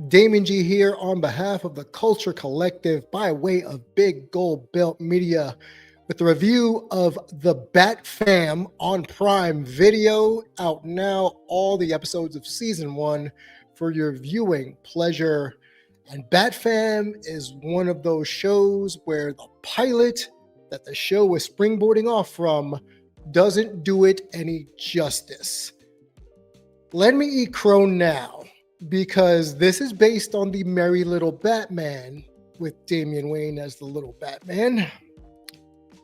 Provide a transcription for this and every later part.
Damon G here on behalf of the Culture Collective by way of Big Gold Belt Media with a review of The Bat Fam on Prime Video, out now, all the episodes of season 1 for your viewing pleasure. And Bat Fam is one of those shows where the pilot that the show is springboarding off from doesn't do it any justice. Let me eat crow now, because this is based on the Merry Little Batman with Damian Wayne as the Little Batman.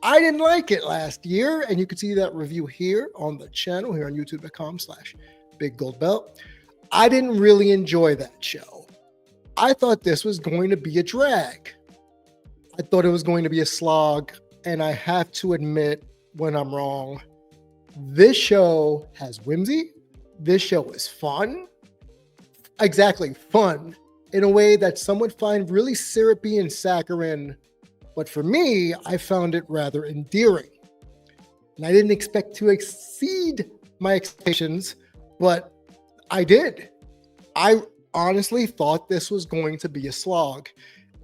I didn't like it last year, and you can see that review here on the channel, here on youtube.com/biggoldbelt. I didn't really enjoy that show. I thought this was going to be a drag. I thought it was going to be a slog, and I have to admit when I'm wrong. This show has whimsy. This show is fun. Exactly, fun in a way that some would find really syrupy and saccharine. But for me, I found it rather endearing. And I didn't expect to exceed my expectations, but I did. I honestly thought this was going to be a slog.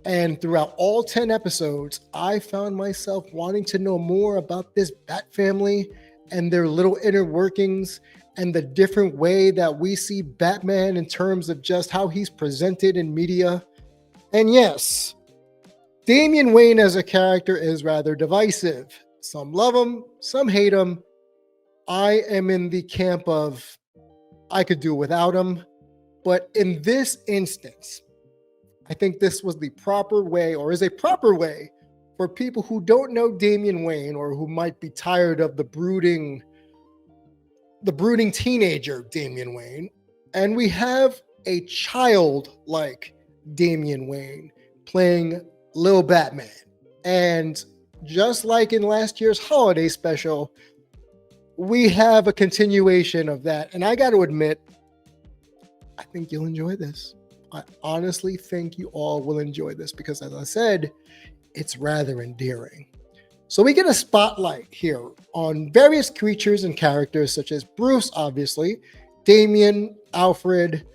And throughout all 10 episodes, I found myself wanting to know more about this Bat family and their little inner workings and the different way that we see Batman in terms of just how he's presented in media. And yes, Damian Wayne as a character is rather divisive. Some love him, some hate him. I am in the camp of I could do without him. But in this instance, I think this was the proper way, or is a proper way, for people who don't know Damian Wayne or who might be tired of the brooding teenager Damian Wayne. And we have a child like Damian Wayne playing Lil Batman. And just like in last year's holiday special, we have a continuation of that. And I got to admit, I think you'll enjoy this. I honestly think you all will enjoy this because, as I said, it's rather endearing. So we get a spotlight here on various creatures and characters such as Bruce, obviously, Damian, Alfred,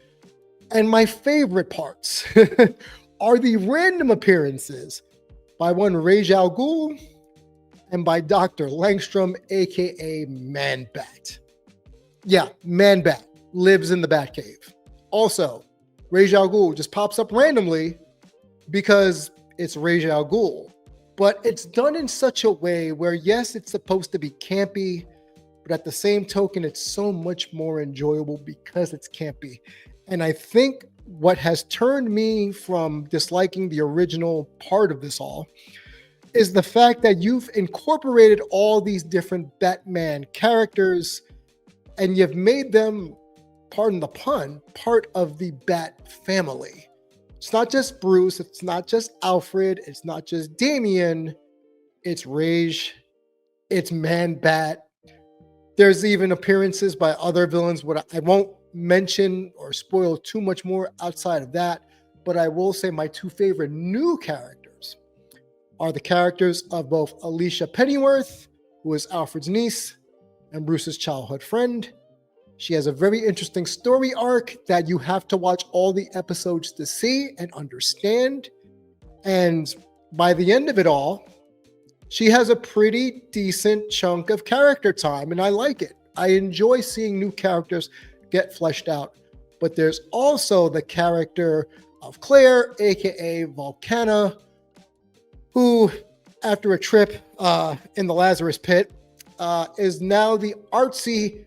and my favorite parts are the random appearances by one Ra's al Ghul and by Dr. Langstrom, aka Man-Bat. Yeah, Man-Bat lives in the Batcave. Also, Ra's al Ghul just pops up randomly because it's Ra's al Ghul. But it's done in such a way where, yes, it's supposed to be campy, but at the same token, it's so much more enjoyable because it's campy. And I think what has turned me from disliking the original part of this all is the fact that you've incorporated all these different Batman characters and you've made them, pardon the pun, part of the Bat family. It's not just Bruce, it's not just Alfred, it's not just Damian, it's Ra's, it's Man-Bat. There's even appearances by other villains. What I won't mention or spoil too much more outside of that, but I will say my two favorite new characters are the characters of both Alicia Pennyworth, who is Alfred's niece and Bruce's childhood friend. She has a very interesting story arc that you have to watch all the episodes to see and understand. And by the end of it all, she has a pretty decent chunk of character time, and I like it. I enjoy seeing new characters get fleshed out. But there's also the character of Claire, aka Volcana, who, after a trip in the Lazarus Pit, is now the artsy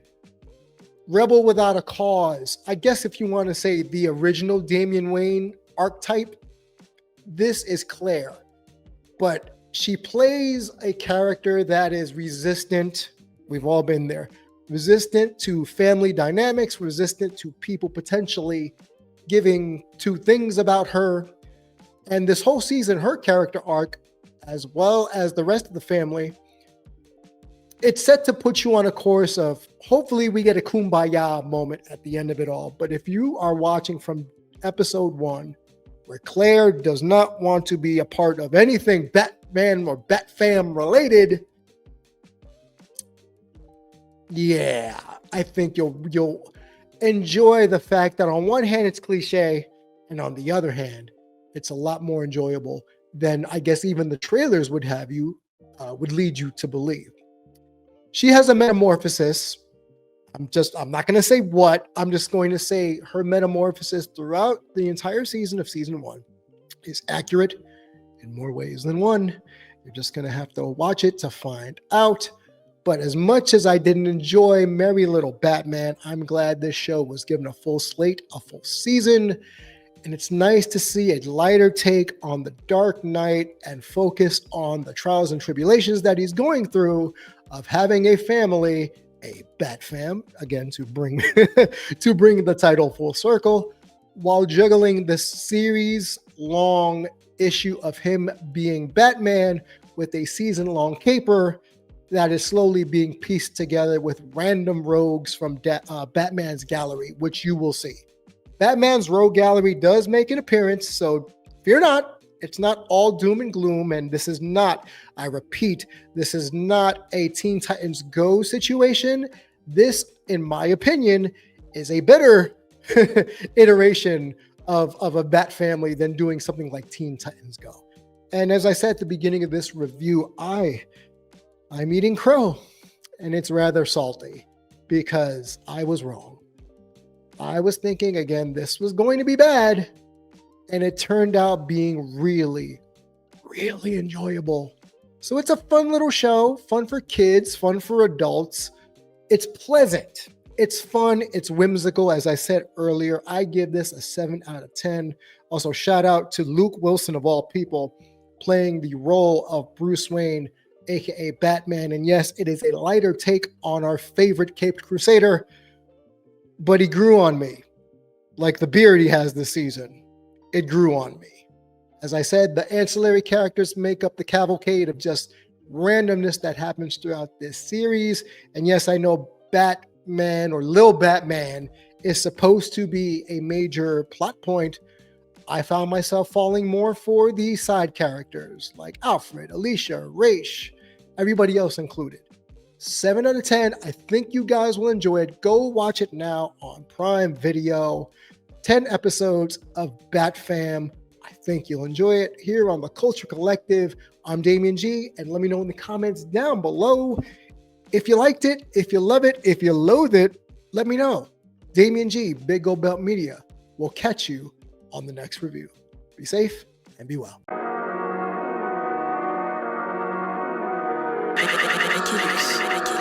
rebel without a cause. I guess if you want to say the original Damian Wayne archetype, this is Claire. But she plays a character that is resistant. We've all been there. Resistant to family dynamics, resistant to people potentially giving two things about her. And this whole season, her character arc, as well as the rest of the family, it's set to put you on a course of, hopefully we get a kumbaya moment at the end of it all. But if you are watching from episode 1, where Claire does not want to be a part of anything Batman or Batfam related, yeah, I think you'll enjoy the fact that on one hand it's cliche, And on the other hand, it's a lot more enjoyable than I guess even the trailers would lead you to believe. She has a metamorphosis. I'm not going to say what, I'm just going to say her metamorphosis throughout the entire season of season 1 is accurate in more ways than one. You're just going to have to watch it to find out. But as much as I didn't enjoy Merry Little Batman, I'm glad this show was given a full slate, a full season. And it's nice to see a lighter take on the Dark Knight and focus on the trials and tribulations that he's going through of having a family, a Bat fam, again, to bring to bring the title full circle, while juggling the series-long issue of him being Batman with a season-long caper that is slowly being pieced together with random rogues from Batman's gallery, which you will see. Batman's rogue gallery does make an appearance, so fear not. It's not all doom and gloom, and this is not, I repeat, this is not a Teen Titans Go situation. This, in my opinion, is a better iteration of a Bat family than doing something like Teen Titans Go. And as I said at the beginning of this review, I'm eating crow, and it's rather salty because I was wrong. I was thinking, again, this was going to be bad, and it turned out being really, really enjoyable. So it's a fun little show, fun for kids, fun for adults. It's pleasant. It's fun. It's whimsical. As I said earlier, I give this a 7 out of 10. Also, shout out to Luke Wilson, of all people, playing the role of Bruce Wayne, aka Batman. And yes, it is a lighter take on our favorite Caped Crusader, but he grew on me like the beard he has this season. It grew on me. As I said, the ancillary characters make up the cavalcade of just randomness that happens throughout this series. And yes, I know Batman or Lil Batman is supposed to be a major plot point. I found myself falling more for the side characters like Alfred, Alicia, Raish, everybody else included. 7 out of 10. I think you guys will enjoy it. Go watch it now on Prime Video. 10 episodes of Bat Fam. I think you'll enjoy it here on the Culture Collective. I'm Damian G, and let me know in the comments down below if you liked it, if you love it, if you loathe it. Let me know. Damian G, Big Gold Belt Media. We'll catch you on the next review. Be safe and be well. I